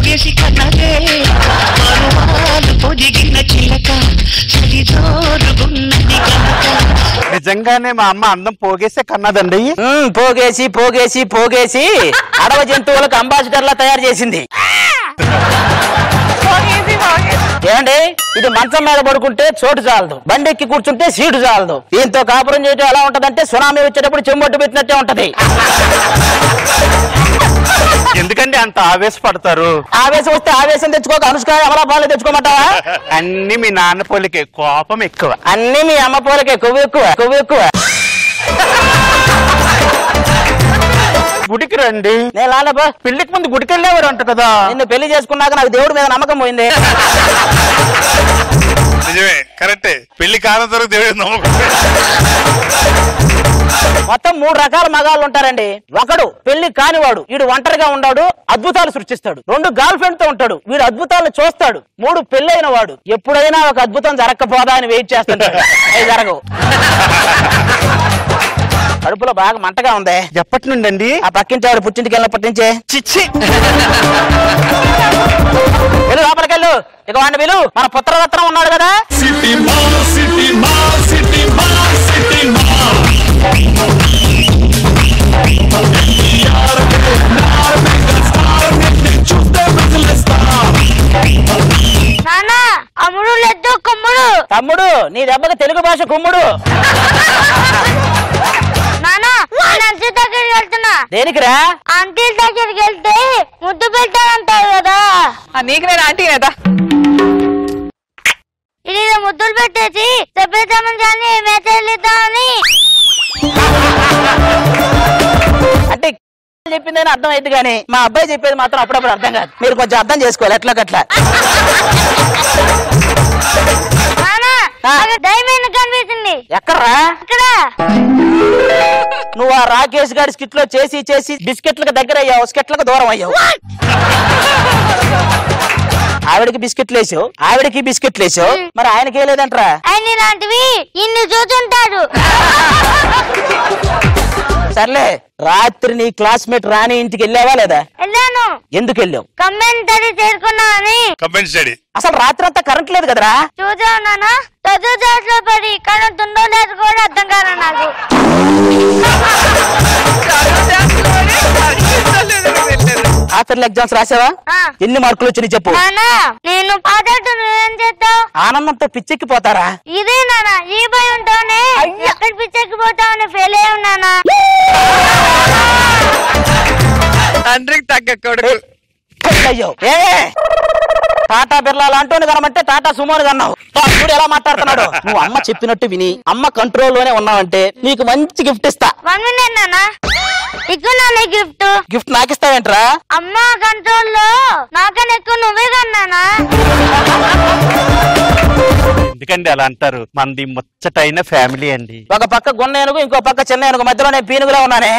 పోగేసి కన్నదే పరువాలు పొదిగిన చిలక సరిజోరుగున్నది కనుక. నిజంగానే మా అమ్మ అందం పోగేసే కన్నదండి. పోగేసి పోగేసి పోగేసి అడవ జంతువులకు అంబాసిడర్లా తయారు చేసింది. ఏమండి ఇది మంచం మీద పడుకుంటే చోటు చాలదు, బండి ఎక్కి కూర్చుంటే సీటు చాలదు. దీంతో కాపురం చేయడం ఎలా ఉంటదంటే సునామీ వచ్చేటప్పుడు చెంబొట్టు పెట్టినట్టే ఉంటది. ఎందుకండి అంత ఆవేశపడతారు? ఆవేశం వస్తే ఆవేశం తెచ్చుకోక అనుష్క అమలాపాలు తెచ్చుకోమంటావా? అన్ని మీ నాన్న పోలికే, కోపం ఎక్కువ. అన్ని మీ అమ్మ పోలికే, కొవ్వు ఎక్కువ, కొవ్వు ఎక్కువ. గుడికి రండి. నేను లాలబా పెళ్లికి ముందు గుడికి వెళ్ళేవారు అంట కదా. నిన్ను పెళ్లి చేసుకున్నాక నాకు దేవుడి మీద నమ్మకం పోయింది. నిజమే, కరెక్టే. పెళ్లి కాలం వరకు దేవుడి నమ్మకం. మొత్తం 3 రకాల మగాళ్ళు ఉంటారండి. ఒకడు పెళ్లి కానివాడు, వీడు ఒంటరిగా ఉన్నాడు, అద్భుతాలు సృష్టిస్తాడు. 2 గర్ల్ ఫ్రెండ్ తో ఉంటాడు, వీడు అద్భుతాలు చూస్తాడు. 3 పెళ్ళైన వాడు, ఎప్పుడైనా ఒక అద్భుతం జరగకపోదా అని వెయిట్ చేస్తుంటాడు. జరగవు. కడుపులో బాగా మంటగా ఉంది. ఎప్పటి నుండి అండి? ఆ పక్కింటి వాడు పుట్టింటికి వెళ్ళినప్పటి నుంచే. చిచ్చి వెళ్ళు లోపలికెళ్ళు. ఇక వాడిని వీలు మన పుత్రరత్నం ఉన్నాడు కదా. అమ్ముడు లేదు కుమ్ముడు. తమ్ముడు నీ దెబ్బకి తెలుగు భాష కుమ్ముడు. ఆంటీ దగ్గరికి వెళ్తున్నా. దేనికిరా? ఆంటీ దగ్గరికి వెళ్తే ముద్దు పెట్టాలంటారు కదా. నీకు నేను ఆంటీ కదా. ఇది ముద్దులు పెట్టేసి చెప్పేద్దామని కానీ మెసేజ్ ఇద్దామని. అంటే చెప్పిందని అర్థం అయింది కానీ మా అబ్బాయి చెప్పేది మాత్రం అప్పుడప్పుడు అర్థం కాదు. మీరు కొంచెం అర్థం చేసుకోవాలి ఎట్లా. డైమండ్ కనిపిస్తుంది. ఎక్కడ్రా? ఇక్కడ. నువ్వు ఆ రాకేష్ గారి స్కిట్ లో చేసి బిస్కెట్లకు దగ్గర అయ్యావు, స్కెట్లకు దూరం అయ్యావు. ఆవిడకి బిస్కెట్లు వేసావు, ఆవిడకి బిస్కెట్లు వేసావు, మరి ఆయనకే లేదంటరా? ఆయన ఇలాంటివి ఇన్ని చూస్తుంటాడు. సర్లే, రాత్రి నీ క్లాస్మేట్ రాణి ఇంటికి వెళ్ళావా లేదా? వెళ్ళాను. ఎందుకు వెళ్ళావు? కంపెనీ చేరుకున్నా అని. Company study. అసలు రాత్రి అంతా కరెంట్ లేదు కదరా? చూసావు నాన్న, చదువు చేతిలో పడి కరెంట్ ఉందో లేదు కూడా అర్థం కాదు నాకు. After all exams రాసావా? ఎన్ని మార్కులు వచ్చినాయి చెప్పు. నేను పాడేట్టు నువ్వేం చేస్తావు? ఆనందంతో పిచ్చెక్కిపోతారా? ఇదే నాన్న, ఈ భయం ఉంటానే ఎక్కడ పిచ్చెక్కిపోతావని ఫెయిల్ అయ్యి ఉన్నానా. తండ్రికి తగ్గ కొడుకు. అయ్యో టాటా బిర్లా లాంటి కనమంటే టాటా సుమోని కన్నావు. చూడు ఎలా మాట్లాడుతున్నాడు. నువ్వు అమ్మ చెప్పినట్టు విని అమ్మ కంట్రోల్ లోనే ఉన్నావంటే నీకు మంచి గిఫ్ట్ ఇస్తా. 1 minute నాన్న. గిఫ్ట్ నాకు ఇస్తావేంట్రా? అమ్మ కంట్రోల్ లో నాకన్నా ఎక్కువ నువ్వే కన్నానా. ఎందుకండి అలా అంటారు? మంది ముచ్చటైన ఫ్యామిలీ అండి. ఒక పక్క గున్న ఏనుగు, ఇంకో పక్క చిన్న ఏనుగు, మధ్యలో నేను పీనుగులా ఉన్నానే.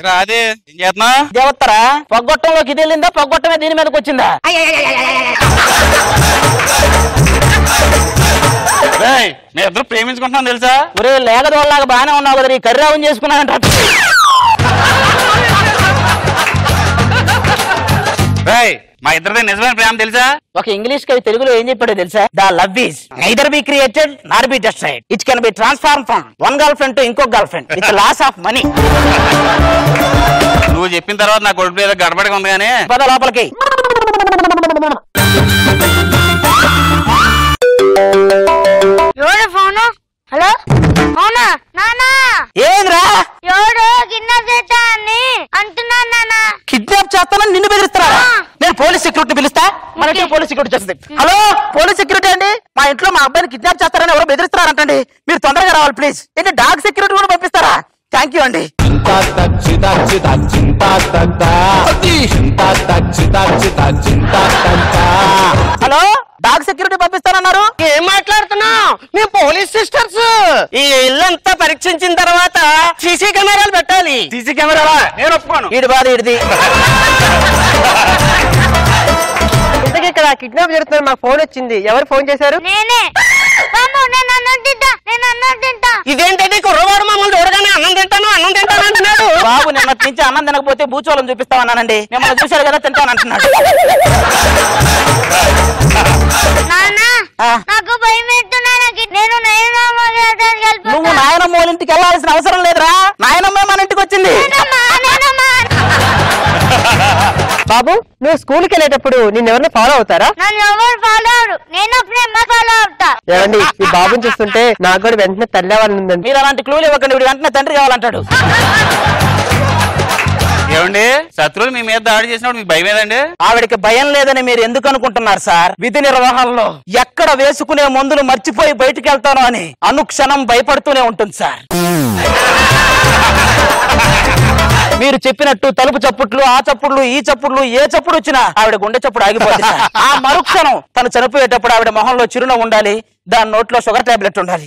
రాదే ఏం చేస్తున్నా? దేవత్తరా పొగ్గొట్టంలోకి ఇది వెళ్ళిందా, పొగ్గొట్టమే దీని మీదకి వచ్చిందా? నేను ఇద్దరు ప్రేమించుకుంటున్నాను తెలుసా? ఒరే లేగదోళ్ళలాగా బాగానే ఉన్నావు కదా, నీ కర్రావం చేసుకున్నానంట. మా ఇద్దరిదే నిజమైన ప్రేమ తెలుసా? ఒక ఇంగ్లీష్ కవి తెలుగులో ఏం చెప్పాడో తెలుసా? The love is neither be created nor be destroyed. It can be transform from one girl friend to ఇంకో girl friend with loss of money. నువ్వు చెప్పిన తర్వాత నా కొడుకు ఏదో గడబడిగా ఉంది కానీ పద లోపలికి. ఎవరు ఫోను? హలో అవునా నానా? ఏంద్రా? ఎవరు కిడ్నాప్ చేస్తా అని అంటున్నాను నాన్న. కిడ్నాప్ చేస్తానని నిన్ను బెదిరిస్తారా? నేను పోలీస్ సెక్యూరిటీ పిలుస్తా, మన ఇంట్లో పోలీస్ సెక్యూరిటీ చేస్తుంది. హలో పోలీస్ సెక్యూరిటీ అండి, మా ఇంట్లో మా అబ్బాయిని కిడ్నాప్ చేస్తారని ఎవరో బెదిరిస్తారంటండి, మీరు తొందరగా రావాలి ప్లీజ్. ఏంటి డాగ్ సెక్యూరిటీ కూడా పంపిస్తారా? థ్యాంక్ యూ అండి. హలో డాగ్ సెక్యూరిటీ పంపిస్తానన్నారు. ఏం మాట్లాడుతున్నావు? మేము పోలీస్ సిస్టర్స్. ఈ ఇల్లంతా పరీక్షించిన తర్వాత సీసీ కెమెరాలు పెట్టాలి. సీసీ కెమెరా నేను ఒప్పుకోను. ఈడి బాధ ఈడిది. ఇంతకీ ఇక్కడ కిడ్నాప్ జరుగుతున్నారు, మాకు ఫోన్ వచ్చింది. ఎవరు ఫోన్ చేశారు? నేనే. బాబు నేను అన్నం తింటా. ఇదేంటండి కుర్రవాడు మమ్మల్ని చూడగానే అన్నం తింటాను అంటున్నాడు. బాబు నిన్నటి నుంచి అన్నం తినకపోతే భూచోళం చూపిస్తామన్నానండి. మిమ్మల్ని చూశారు కదా తింటాను అంటున్నాడు. నాకు భయం వేస్తున్నా. నేను నువ్వు నాయనమ్మ వాళ్ళ ఇంటికి వెళ్ళాల్సిన అవసరం లేదురా. నాయనమ్మ మన ఇంటికి వచ్చింది. బాబు నువ్వు స్కూల్కి వెళ్ళేటప్పుడు నిన్ను ఎవరిని ఫాలో అవుతారా? నన్ను ఎవరు ఫాలో అవరు. నేను ఫాలో అవుతా. ఏమండి ఈ బాబుని చూస్తుంటే నాకు కూడా వెంటనే తల్లి అవ్వాలని ఉందండి. మీరు అలాంటి క్లూలు ఇవ్వకండి. వీడు వెంటనే తండ్రి కావాలంటాడు. ఏమండి శత్రువులు మీ మీద దాడి చేసినప్పుడు మీకు భయం ఏదండి? ఆవిడకి భయం లేదని మీరు ఎందుకు అనుకుంటున్నారు సార్? విధి నిర్వహణలో ఎక్కడ వేసుకునే మందులు మర్చిపోయి బయటికి వెళ్తానో అని అనుక్షణం భయపడుతూనే ఉంటుంది సార్. మీరు చెప్పినట్టు తలుపు చప్పుట్లు, ఆ చప్పుట్లు, ఈ చప్పుట్లు, ఏ చప్పుడు వచ్చినా ఆవిడ గుండె చప్పుడు ఆగిపోతుంది సార్. ఆ మరుక్షణం తను చనిపోయేటప్పుడు ఆవిడ మొహంలో చిరునవ్వు ఉండాలి, దాని నోట్లో షుగర్ టాబ్లెట్ ఉండాలి.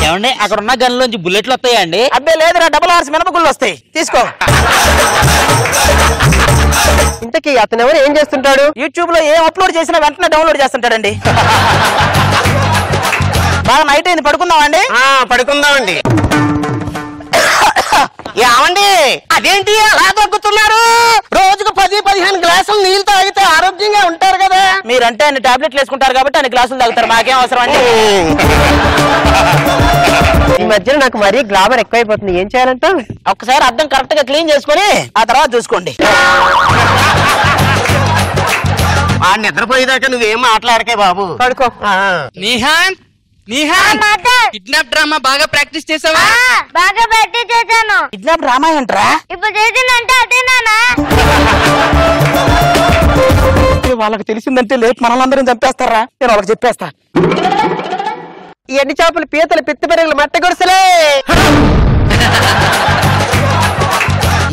ఏమండి అక్కడ ఉన్న గన్లోంచి బుల్లెట్లు వస్తాయండి? అబ్బే లేదురా, డబుల్ ఆర్స్ మినపగుళ్ళు వస్తాయి, తీసుకో. ఇంతకీ అతను ఎవరు, ఏం చేస్తుంటాడు? యూట్యూబ్ లో ఏం అప్లోడ్ చేసినా వెంటనే డౌన్లోడ్ చేస్తుంటాడండి. బాగా నైట్ అయింది, పడుకుందామండి. పడుకుందామండి. ఏమండి అదేంటి అలా తగ్గుతున్నారు? రోజుకు 10-15 గ్లాసులు నీళ్ళు తాగితే ఆరోగ్యంగా ఉంటారు కదా. మీరంటే అన్ని టాబ్లెట్లు వేసుకుంటారు కాబట్టి అన్ని గ్లాసులు తాగుతారు, మాకేం అవసరం అండి. ఈ మధ్యన నాకు మరీ గ్లామర్ ఎక్కువైపోతుంది, ఏం చేయాలంట? ఒక్కసారి అద్దం కరెక్ట్ గా క్లీన్ చేసుకుని ఆ తర్వాత చూసుకోండి. ఆ నిద్రపోయేదాకా నువ్వేం మాట్లాడకే బాబు, పడుకో. నిహాన్ కిడ్నాప్ డ్రామా బాగా ప్రాక్టీస్ చేసావా? బాగా ప్రాక్టీస్ చేశాను. కిడ్నాప్ డ్రామా ఏంట్రా? ఇప్పుడు చేసిందంటే అదేనా? వాళ్ళకి తెలిసిందంటే లేపు మనల్ని చంపేస్తారా? నేను వాళ్ళకి చెప్పేస్తా. ఈ ఎండి చేపలు, పీతలు, పిత్తి పెరుగులు, మట్ట గుడిసెలే.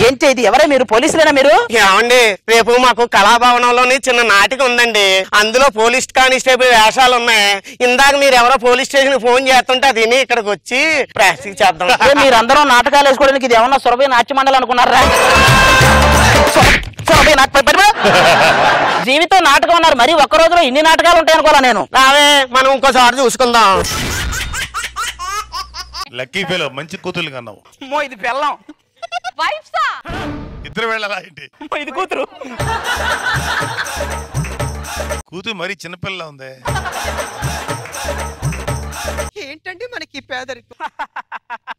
ఏంటి ఇది? ఎవరే మీరు? పోలీసులేనా మీరు? ఏమండి రేపు మాకు కళాభవనంలోని చిన్న నాటిక ఉందండి, అందులో పోలీస్ కానిస్టేబుల్ వేషాలు ఉన్నాయి. ఇందాక మీరు ఎవరో పోలీస్ స్టేషన్ ఫోన్ చేస్తుంటే అది ఇక్కడికి వచ్చి ప్రాక్టీస్ చేద్దాం. మీరందరూ నాటకాలు వేసుకోవడానికి ఇది ఏమన్నా సురభి నాట్య మండలి అనుకున్నారా? జీవితం నాటకం అన్నారు, మరి ఒక్క రోజులో ఇన్ని నాటకాలు ఉంటాయనుకోరా నేను. రావే మనం ఇంకోసారి చూసుకుందాం. లక్కీ ఫెలో, మంచి కూతుర్లు కన్నావు. ఇది పెళ్ళం. ఇద్దరు వెళ్ళాలా ఏంటి? ఇది కూతురు. కూతురు మరీ చిన్నపిల్ల ఉంది. ఏంటండి మనకి పేదరికం?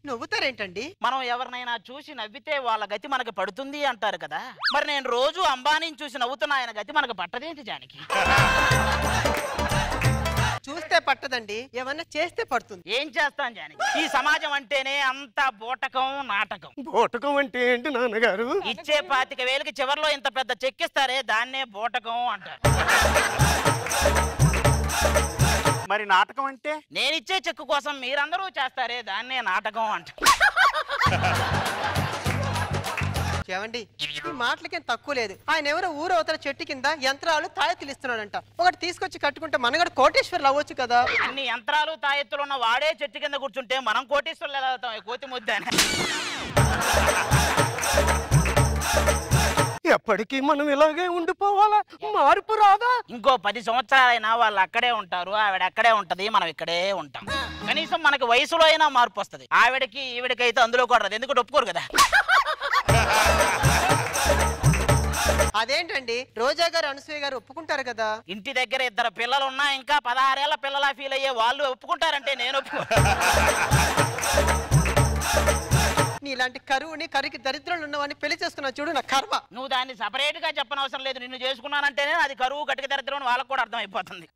నవ్వుతారేంటండి? మనం ఎవరినైనా చూసి నవ్వితే వాళ్ళ గతి మనకి పడుతుంది అంటారు కదా. మరి నేను రోజు అంబానీని చూసి నవ్వుతున్నా, ఆయన గతి మనకు పట్టదేంటి జానకి? చూస్తే పట్టదండి, ఏమన్నా చేస్తే పడుతుంది. ఏం చేస్తాను జానకి? ఈ సమాజం అంటేనే అంత బోటకం, నాటకం. బోటకం అంటే ఏంటి నాన్నగారు? ఇచ్చే 25,000కి చివర్లో ఇంత పెద్ద చెక్కిస్తారే, దాన్నే బోటకం అంటారు. మరి నాటకం అంటే? నేనిచ్చే చెక్కు కోసం మీరందరూ చేస్తారే, దాన్నే నాటకం అంటారు. ఏమండి ఈ మాటలకేం తక్కువ లేదు. ఆయన ఎవరో ఊరు అవతల చెట్టు కింద యంత్రాలు తాయెత్తులు ఇస్తున్నాడంట. ఒకటి తీసుకొచ్చి కట్టుకుంటే మనగడ కోటేశ్వర్లు అవ్వచ్చు కదా. అన్ని యంత్రాలు తాయెత్తులు ఉన్న వాడే చెట్టు కింద కూర్చుంటే మనం కోటేశ్వర్లు ఎలా అవుతాం? కోతి ముద్దానే. ఎప్పటికీ మనం ఇలాగే ఉండిపోవాలా? మార్పు రాదా? ఇంకో 10 సంవత్సరాలైనా వాళ్ళు అక్కడే ఉంటారు, ఆవిడ అక్కడే ఉంటది, మనం ఇక్కడే ఉంటాం. కనీసం మనకి వయసులో అయినా మార్పు వస్తుంది. ఆవిడకి ఈవిడకైతే అందులో కూడా రాదు, ఎందుకు ఒప్పుకోరు కదా. అదేంటండి రోజా గారు, అనసూయ గారు ఒప్పుకుంటారు కదా. ఇంటి దగ్గర 2 పిల్లలు ఉన్నా ఇంకా 16 ఏళ్ల పిల్లలా ఫీల్ అయ్యే వాళ్ళు ఒప్పుకుంటారంటే నేను ఒప్పుకో. నీలాంటి కరువుని, కరికి దరిద్రులు ఉన్నవాడిని పెళ్లి చేసుకున్నా చూడు, నా కర్మ. నువ్వు దాన్ని సపరేట్ గా చెప్పనవసరం లేదు. నిన్ను చేసుకున్నానంటేనే అది కరువు, కటిక దరిద్రం వాళ్ళకు కూడా అర్థం అయిపోతుంది.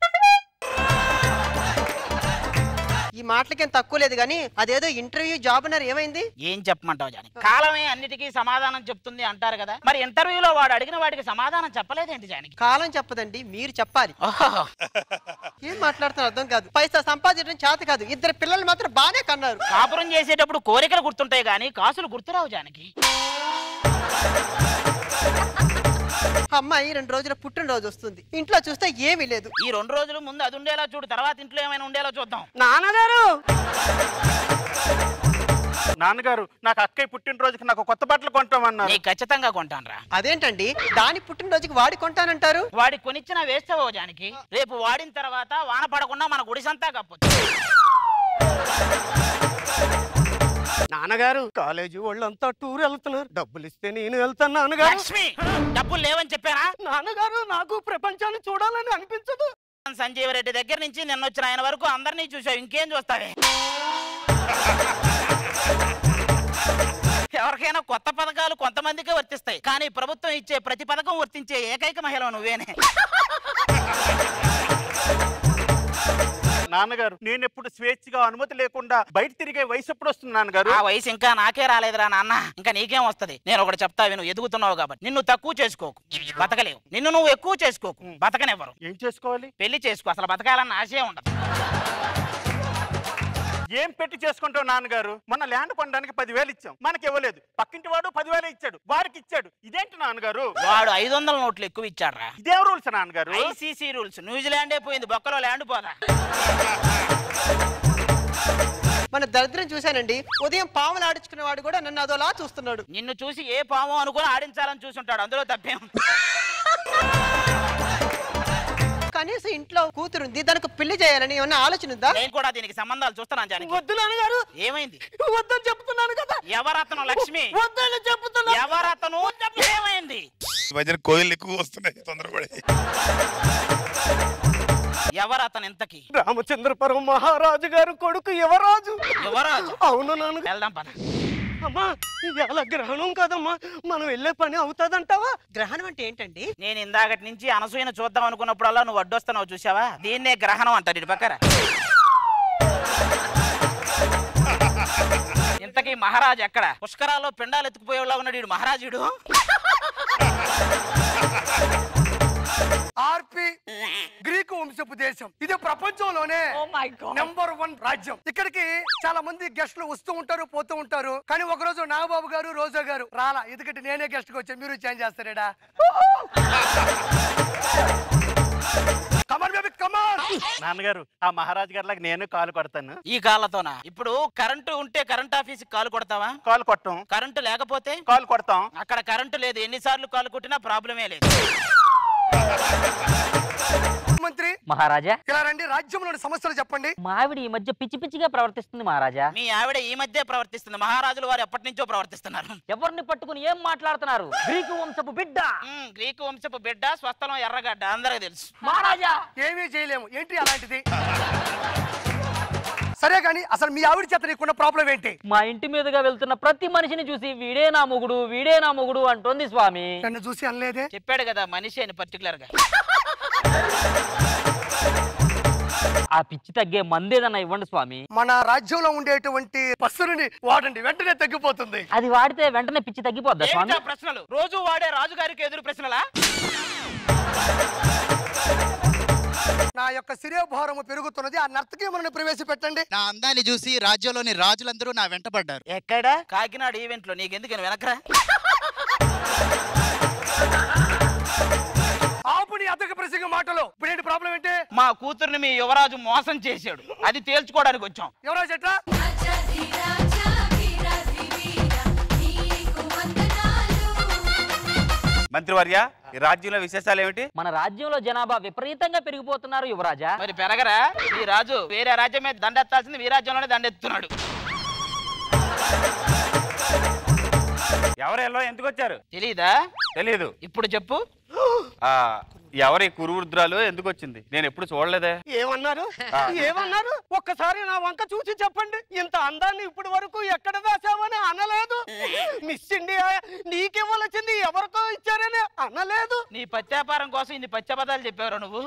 ఈ మాటలకేం తక్కువ లేదు గానీ అదేదో ఇంటర్వ్యూ జాబ్ అన్నారు, ఏమైంది? ఏం చెప్పమంటావు జాని? కాలమే అన్నిటికీ సమాధానం చెప్తుంది అంటారు కదా. మరి ఇంటర్వ్యూలో వాడు అడిగిన వాడికి సమాధానం చెప్పలేదేంటి జానికి? కాలం చెప్పదండి, మీరు చెప్పాలి. ఏం మాట్లాడుతున్నారు అర్థం కాదు. పైసా సంపాదించడం చేత కాదు, 2 పిల్లలు మాత్రం బానే కన్నారు. కాపురం చేసేటప్పుడు కోరికలు గుర్తుంటాయి గానీ కాసులు గుర్తురావు జానికి. అమ్మాయి 2 రోజుల పుట్టినరోజు వస్తుంది, ఇంట్లో చూస్తే ఏమీ లేదు. ఈ 2 రోజులు ముందు అది ఉండేలా చూడు, తర్వాత ఇంట్లో ఏమైనా ఉండేలా చూద్దాం. నాన్నగారు నాన్నగారు నాకు అక్కయ్య పుట్టినరోజుకి నాకు కొత్త బట్టలు కొంటామన్నారు. నీ ఖచ్చితంగా కొంటానురా. అదేంటండి దాని పుట్టినరోజుకి వాడి కొంటానంటారు? వాడి కొనిచ్చిన వేస్తావో జానికి, రేపు వాడిన తర్వాత వాన పడకుండా మన గుడిసంతా కప్పొచ్చు. నాన్నగారు కాలేజీ వాళ్ళంతా టూర్ వెళ్తున్నారు, డబ్బులు ఇస్తే నేను వెళ్తాను నాన్నగారు. లక్ష్మి, డబ్బులు లేవని చెప్పానా? నాన్నగారు నాకు ప్రపంచాన్ని చూడాలని అనిపించదు. సంజీవ్ రెడ్డి దగ్గర నుంచి నిన్న వచ్చిన ఆయన వరకు అందరినీ చూసావు, ఇంకేం చూస్తావే? ఎవరికైనా కొత్త పథకాలు కొంతమందికే వర్తిస్తాయి, కానీ ప్రభుత్వం ఇచ్చే ప్రతి పథకం వర్తించే ఏకైక మహిళ నువ్వేనే. నాన్నగారు నేను ఎప్పుడు స్వేచ్ఛగా అనుమతి లేకుండా బయట తిరిగే వయసు ఎప్పుడు వస్తుంది నాన్నగారు? ఆ వయసు ఇంకా నాకే రాలేదురా నాన్న, ఇంకా నీకేం వస్తది? నేను ఒకటి చెప్తా విను, ఎదుగుతున్నావు కాబట్టి నిన్ను తక్కువ చేసుకోకు, బతకలేవు. నిన్ను నువ్వు ఎక్కువ చేసుకోకు, బతకనివ్వరు. ఏం చేసుకోవాలి? పెళ్లి చేసుకో, అసలు బతకాలన్న ఆశే ఉండదు. ఏం పెట్టి చేసుకుంటావు నాన్నగారు? మన ల్యాండ్ కొనడానికి 10,000 ఇచ్చాం, మనకి ఇవ్వలేదు. పక్కింటి వాడు 10,000 ఇచ్చాడు, వాడికి ఇచ్చాడు. ఇదేంటి నాన్నగారు? వాడు 500 నోట్లు ఎక్కువ ఇచ్చాడ్రా. ఇదేం రూల్స్ నాన్నగారు? ICC rules. న్యూజిలాండే పోయింది, బొక్కలో ల్యాండ్ పోదా. మన దరిద్రం చూశానండి, ఉదయం పాములు ఆడించుకునే వాడు కూడా నన్ను అదోలా చూస్తున్నాడు. నిన్ను చూసి ఏ పాము అనుకుని ఆడించాలని చూసుంటాడు, అందులో తప్పేం. కనీసం ఇంట్లో కూతురుంది, దానికి పెళ్లి చేయాలని ఏమన్నా ఆలోచన ఉందా? నేను కూడా దీనికి సంబంధాలు చూస్తున్నాను జానకి. వద్దు నాన్నగారు, ఏమైంది? వద్దని చెప్తున్నాను కదా. ఎవరతను? లక్ష్మి, వద్దని చెప్తున్నా. ఎవరతను? ఏమైంది? ఈ మధ్యన కోయిలు ఎక్కువ వస్తున్నాయి, తొందరపడి. ఎవరతను ఇంతకి? రామచంద్రపురం మహారాజు గారు కొడుకు యువరాజు. యువరాజు? అవును నాన్న. వెళ్దాం పద. అమ్మా ఇవాళ గ్రహణం కదమ్మా, మనం వెళ్ళే పని అవుతాదంటావా? గ్రహణం అంటే ఏంటండి? నేను ఇందాకటి నుంచి అనసూయను చూద్దాం అనుకున్నప్పుడల్లా నువ్వు అడ్డొస్తున్నావు, చూసావా? దీన్నే గ్రహణం అంటారు ఇటు పక్కన. ఇంతకీ మహారాజు ఎక్కడ? పుష్కరాల్లో పిండాలు ఎత్తుకుపోయేలా ఉన్నాడు వీడు మహారాజుడు. ఆర్పి గ్రీకు వంశపు దేశం, ఇది ప్రపంచంలోనే నెంబర్ 1 రాజ్యం. ఇక్కడికి చాలా మంది గెస్టులు వస్తూ ఉంటారు, పోతూ ఉంటారు. కానీ ఒక రోజు నాగబాబు గారు, రోజా గారు రాలా. ఎందుకంటే నేనే గెస్ట్ కి వచ్చాను, మీరు చేంజ్ చేస్తారేడా? నాన్నగారు ఆ మహారాజు గారిలాగా నేను కాలు కొడతాను. ఈ కాళ్ళతోనా? ఇప్పుడు కరెంటు ఉంటే కరెంట్ ఆఫీస్ కాలు కొడతావా? కాలు కొట్టం. కరెంటు లేకపోతే కాలు కొడతాం. అక్కడ కరెంటు లేదు, ఎన్నిసార్లు కాలు కొట్టినా ప్రాబ్లమే లేదు. మంత్రి మహారాజా, ఇలా రండి, రాజ్యంలోని సమస్యలు చెప్పండి. మావిడి ఈ మధ్య పిచ్చి పిచ్చిగా ప్రవర్తిస్తుంది మహారాజా. మీ ఆవిడ ఈ మధ్య ప్రవర్తిస్తుంది, మహారాజులు వారు ఎప్పటి నుంచో ప్రవర్తిస్తున్నారు. ఎవరిని పట్టుకుని ఏం మాట్లాడుతున్నారు? గ్రీకు వంశపు బిడ్డ. గ్రీకు వంశపు బిడ్డ, స్వస్థలం ఎర్రగడ్డ, అందరికి తెలుసు. మహారాజా ఏమీ చేయలేము. ఏంటి అలాంటిది? సరే కానీ అసలు మీ ఆవిడ చేత నీకున్న ప్రాబ్లం ఏంటి? మా ఇంటి మీదుగా వెళ్తున్న ప్రతి మనిషిని చూసి వీడే నా మొగుడు, వీడే నా మొగుడు అంటోంది స్వామి. నన్ను చూసి అనలేదే? చెప్పాడు కదా మనిషి అని పర్టికులర్ గా. ఆ పిచ్చి తగ్గే మందేదన్నా ఇవ్వండి స్వామి. మన రాజ్యంలో ఉండేటువంటి పసురుని వాడండి, వెంటనే తగ్గిపోతుంది. అది వాడితే వెంటనే పిచ్చి తగ్గిపోద్దా స్వామి? ఏమిటా ప్రశ్నలు? రోజు వాడే రాజుగారికి ఎదురు ప్రశ్నలా? నా యొక్క శిరోభారము పెరుగుతున్నది, ఆ నర్తకీములను ప్రవేశపెట్టండి. నా అందాన్ని చూసి రాజ్యంలోని రాజులందరూ నా వెంట పడ్డారు. ఎక్కడ? కాకినాడ ఈవెంట్ లో. నీకెందుకు వెనకరా? ఆపుని అతక ప్రసంగ మాటలు. ఇప్పుడు ఏంటి ప్రాబ్లం ఏంటి? మా కూతుర్ని మీ యువరాజు మోసం చేశాడు, అది తేల్చుకోవడానికి వచ్చాం. యువరాజు ఎట్లా? మంత్రివర్య, ఈ రాజ్యంలో విశేషాలు ఏమిటి? మన రాజ్యంలో జనాభా విపరీతంగా పెరిగిపోతున్నారు యువరాజా. మరి పెరగరా? ఈ రాజు వేరే రాజ్యం మీద దండెత్తాల్సింది ఈ రాజ్యంలోనే దండెత్తున్నాడు. ఎవరెల్లో ఎందుకు వచ్చారు? తెలీదా? తెలీదు. ఇప్పుడు చెప్పు. ఎవరి కురువృద్రాలు ఎందుకు వచ్చింది? నేను ఎప్పుడు చూడలేదే. ఏమన్నారు? ఏమన్నారు? ఒక్కసారి నా వంక చూసి చెప్పండి. ఇంత అందాన్ని ఇప్పటి వరకు ఎక్కడ వేసామని అనలేదు. మిస్ ఇండియా నీకివ్వాల్సింది ఎవరికో ఇచ్చారని అనలేదు. నీ పత్యాపారం కోసం ఇన్ని పచ్చబదాలు చెప్పారు నువ్వు.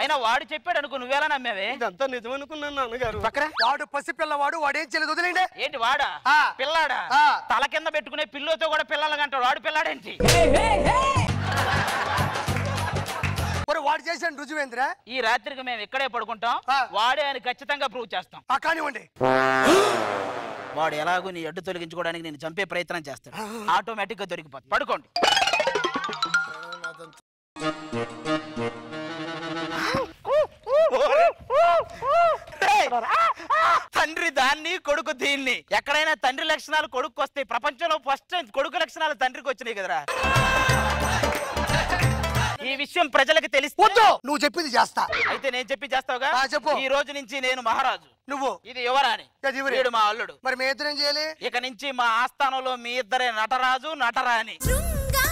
అయినా వాడు చెప్పాడు అనుకో, నువ్వేలా నమ్మావే? ఇదంతా నిజమనుకున్నాను నాన్నగారు. వాడు పసిపిల్లవాడు, వాడేం చేయలేదు, వదిలేండి. ఏంటి వాడా? పిల్లాడా? తల కింద పెట్టుకునే పిల్లోతో కూడా పిల్లలుగంటాడు, వాడు పిల్లాడేంటి? వాడు చేసిన రుజువేంద్రా? ఈ రాత్రికి మేము ఇక్కడే పడుకుంటాం, వాడే అని ఖచ్చితంగా ప్రూవ్ చేస్తాం. కానివ్వండి. వాడు ఎలాగో నీ అడ్డు తొలగించుకోవడానికి నేను చంపే ప్రయత్నం చేస్తాడు, ఆటోమేటిక్ గా దొరికిపోతుంది. పడుకోండి. తండ్రి లక్షణాలు కొడుకు వస్తాయి. ప్రపంచంలో ఫస్ట్ కొడుకు లక్షణాలు తండ్రికి వచ్చినాయి కదరా. ఈ విషయం ప్రజలకు తెలిసి నువ్వు చెప్పింది చేస్తా. అయితే నేను చెప్పి చేస్తావుగా. చెప్పు. ఈ రోజు నుంచి నేను మహారాజు, నువ్వు ఇది యువరాణి, వీడు మా అల్లుడు. మరి మీ ఇద్దరేం చేయాలి? ఇక నుంచి మా ఆస్థానంలో మీ ఇద్దరే నటరాజు నటరాణి. శృంగార